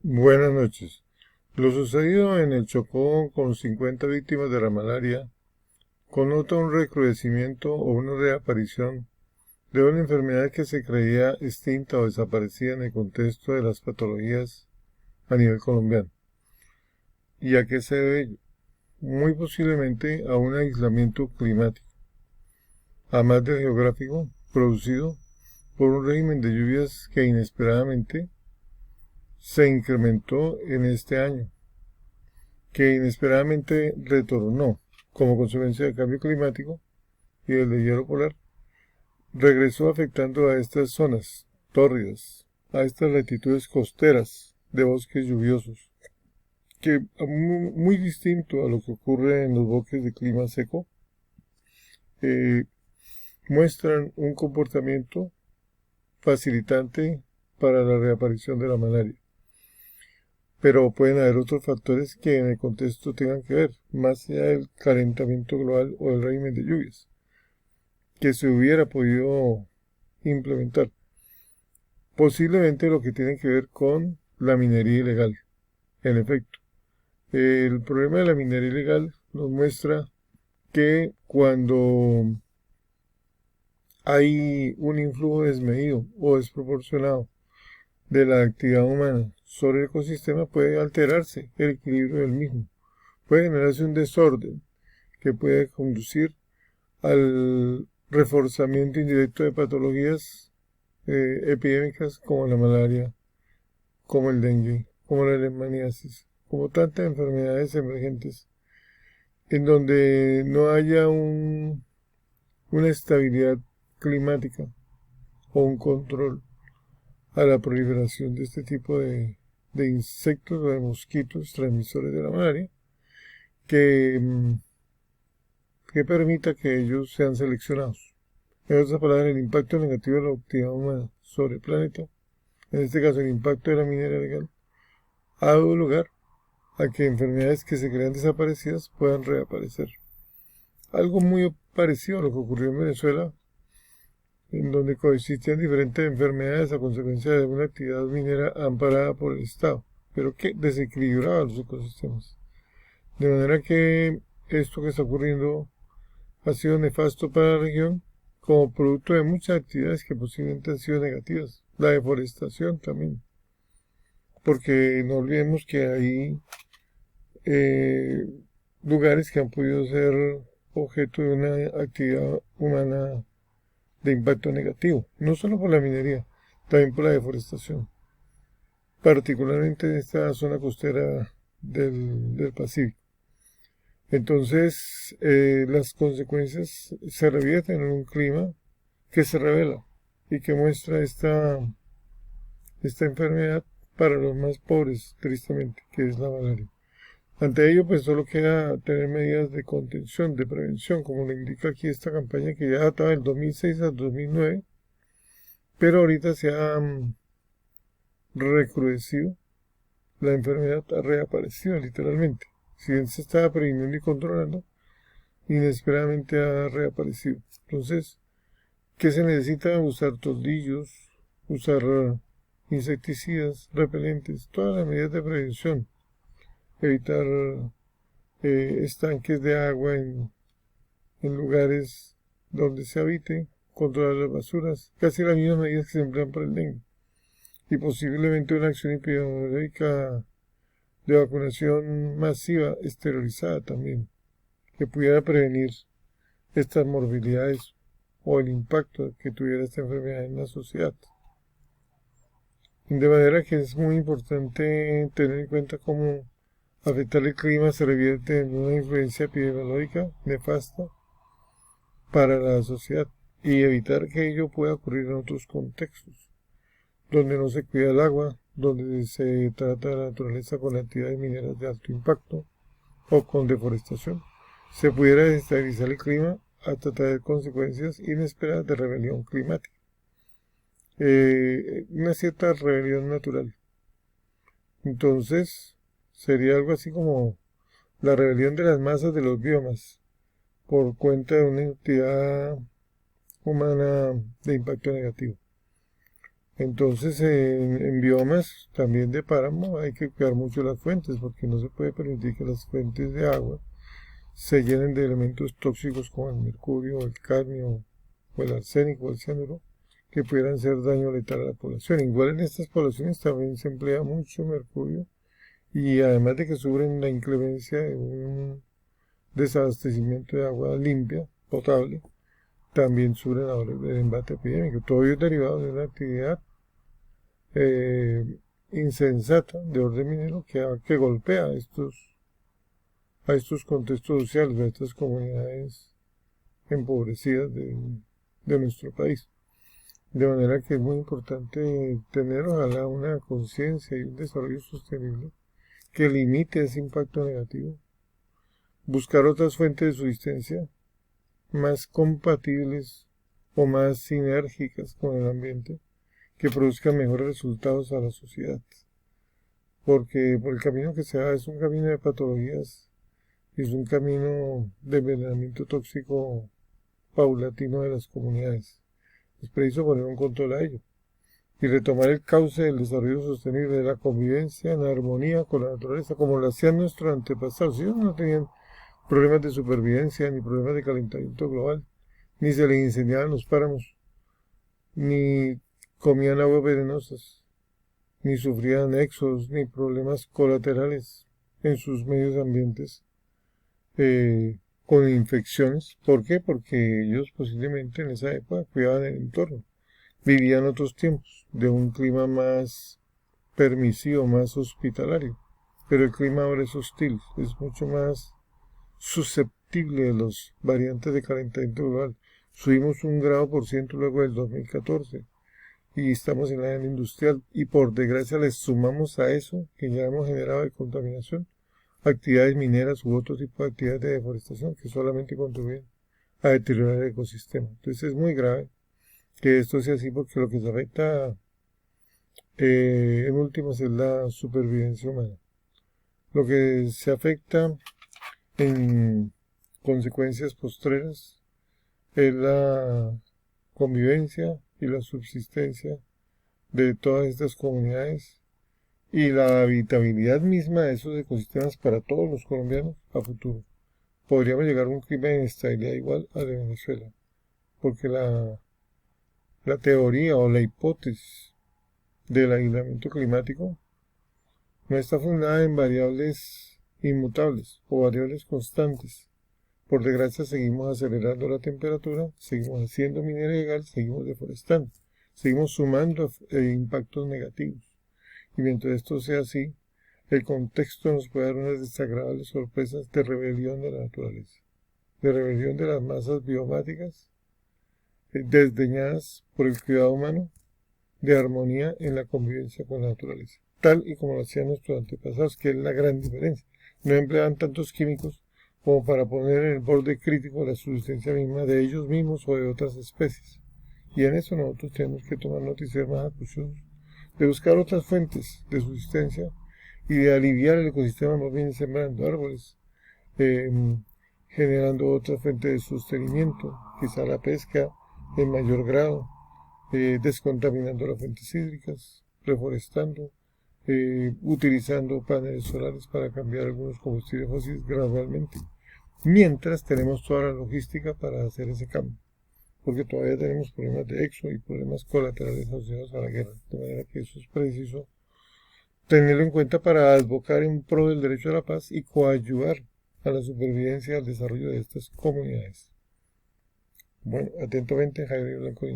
Buenas noches. Lo sucedido en el Chocó con 50 víctimas de la malaria connota un recrudecimiento o una reaparición de una enfermedad que se creía extinta o desaparecida en el contexto de las patologías a nivel colombiano. ¿Y a qué se debe ello? Muy posiblemente a un aislamiento climático, además del geográfico, producido por un régimen de lluvias que inesperadamente se incrementó en este año, que inesperadamente retornó como consecuencia del cambio climático y del deshielo polar, regresó afectando a estas zonas tórridas, a estas latitudes costeras de bosques lluviosos, que muy distinto a lo que ocurre en los bosques de clima seco, eh, muestran un comportamiento facilitante para la reaparición de la malaria. Pero pueden haber otros factores que en el contexto tengan que ver, más allá del calentamiento global o del régimen de lluvias, que se hubiera podido implementar. Posiblemente lo que tiene que ver con la minería ilegal. En efecto, el problema de la minería ilegal nos muestra que cuando hay un influjo desmedido o desproporcionado de la actividad humana sobre el ecosistema, puede alterarse el equilibrio del mismo. Puede generarse un desorden que puede conducir al reforzamiento indirecto de patologías epidémicas como la malaria, como el dengue, como la leishmaniasis, como tantas enfermedades emergentes, en donde no haya una estabilidad climática o un control a la proliferación de este tipo de insectos o de mosquitos transmisores de la malaria, que, que permita que ellos sean seleccionados. En otras palabras, el impacto negativo de la actividad humana sobre el planeta, en este caso el impacto de la minería legal, ha dado lugar a que enfermedades que se crean desaparecidas puedan reaparecer. Algo muy parecido a lo que ocurrió en Venezuela, en donde coexistían diferentes enfermedades a consecuencia de una actividad minera amparada por el Estado, pero que desequilibraba los ecosistemas. De manera que esto que está ocurriendo ha sido nefasto para la región como producto de muchas actividades que posiblemente han sido negativas. La deforestación también, porque no olvidemos que hay eh, lugares que han podido ser objeto de una actividad humana de impacto negativo, no solo por la minería, también por la deforestación, particularmente en esta zona costera del Pacífico. Entonces, las consecuencias se revierten en un clima que se revela y que muestra esta enfermedad para los más pobres, tristemente, que es la malaria. Ante ello, pues solo queda tener medidas de contención, de prevención, como lo indica aquí esta campaña que ya databa del 2006 al 2009, pero ahorita se ha recrudecido, la enfermedad ha reaparecido literalmente. Si bien se estaba previniendo y controlando, inesperadamente ha reaparecido. Entonces, ¿qué se necesita? Usar toldillos, usar insecticidas, repelentes, todas las medidas de prevención, evitar estanques de agua en lugares donde se habite, controlar las basuras, casi las mismas medidas que se emplean para el dengue, y posiblemente una acción epidemiológica de vacunación masiva, esterilizada también, que pudiera prevenir estas morbilidades o el impacto que tuviera esta enfermedad en la sociedad. De manera que es muy importante tener en cuenta cómo afectar el clima se revierte en una influencia epidemiológica nefasta para la sociedad y evitar que ello pueda ocurrir en otros contextos, donde no se cuida el agua, donde se trata la naturaleza con actividades mineras de alto impacto o con deforestación. Se pudiera desestabilizar el clima hasta traer consecuencias inesperadas de rebelión climática. Una cierta rebelión natural. Entonces, sería algo así como la rebelión de las masas de los biomas por cuenta de una actividad humana de impacto negativo. Entonces, en biomas también de páramo hay que cuidar mucho las fuentes, porque no se puede permitir que las fuentes de agua se llenen de elementos tóxicos como el mercurio, el cadmio, o el arsénico, o el cianuro, que pudieran ser daño letal a la población. Igual en estas poblaciones también se emplea mucho mercurio, y además de que sufren la inclemencia de un desabastecimiento de agua limpia, potable, también sufren ahora el embate epidémico. Todo ello es derivado de una actividad insensata de orden minero que golpea a estos contextos sociales, a estas comunidades empobrecidas de nuestro país. De manera que es muy importante tener, ojalá, una conciencia y un desarrollo sostenible que limite ese impacto negativo, buscar otras fuentes de subsistencia más compatibles o más sinérgicas con el ambiente, que produzcan mejores resultados a la sociedad. Porque por el camino que se va es un camino de patologías, es un camino de envenenamiento tóxico paulatino de las comunidades. Es preciso poner un control a ello y retomar el cauce del desarrollo sostenible, de la convivencia en armonía con la naturaleza, como lo hacían nuestros antepasados. Ellos no tenían problemas de supervivencia, ni problemas de calentamiento global, ni se les incendiaban los páramos, ni comían aguas venenosas, ni sufrían éxodos, ni problemas colaterales en sus medios ambientes con infecciones. ¿Por qué? Porque ellos posiblemente en esa época cuidaban el entorno. Vivían otros tiempos, de un clima más permisivo, más hospitalario. Pero el clima ahora es hostil, es mucho más susceptible de las variantes de calentamiento global. Subimos 1 grado % luego del 2014 y estamos en la era industrial, y por desgracia les sumamos a eso que ya hemos generado de contaminación actividades mineras u otro tipo de actividades de deforestación que solamente contribuyen a deteriorar el ecosistema. Entonces es muy grave que esto sea así, porque lo que se afecta en últimas es la supervivencia humana. Lo que se afecta en consecuencias postreras es la convivencia y la subsistencia de todas estas comunidades y la habitabilidad misma de esos ecosistemas para todos los colombianos a futuro. Podríamos llegar a un clima de inestabilidad igual al de Venezuela, porque la teoría o la hipótesis del aislamiento climático no está fundada en variables inmutables o variables constantes. Por desgracia seguimos acelerando la temperatura, seguimos haciendo minería ilegal, seguimos deforestando, seguimos sumando impactos negativos. Y mientras esto sea así, el contexto nos puede dar unas desagradables sorpresas de rebelión de la naturaleza, de rebelión de las masas biomáticas, desdeñadas por el cuidado humano, de armonía en la convivencia con la naturaleza, tal y como lo hacían nuestros antepasados, que es la gran diferencia. No empleaban tantos químicos como para poner en el borde crítico la subsistencia misma de ellos mismos o de otras especies. Y en eso nosotros tenemos que tomar noticias más acuciosos, de buscar otras fuentes de subsistencia y de aliviar el ecosistema más bien sembrando árboles, generando otra fuente de sostenimiento, quizá la pesca en mayor grado, descontaminando las fuentes hídricas, reforestando, utilizando paneles solares para cambiar algunos combustibles fósiles gradualmente, mientras tenemos toda la logística para hacer ese cambio, porque todavía tenemos problemas de éxodo y problemas colaterales asociados a la guerra, de manera que eso es preciso tenerlo en cuenta para advocar en pro del derecho a la paz y coadyuvar a la supervivencia y al desarrollo de estas comunidades. Bueno, atentamente, Javier Blanco.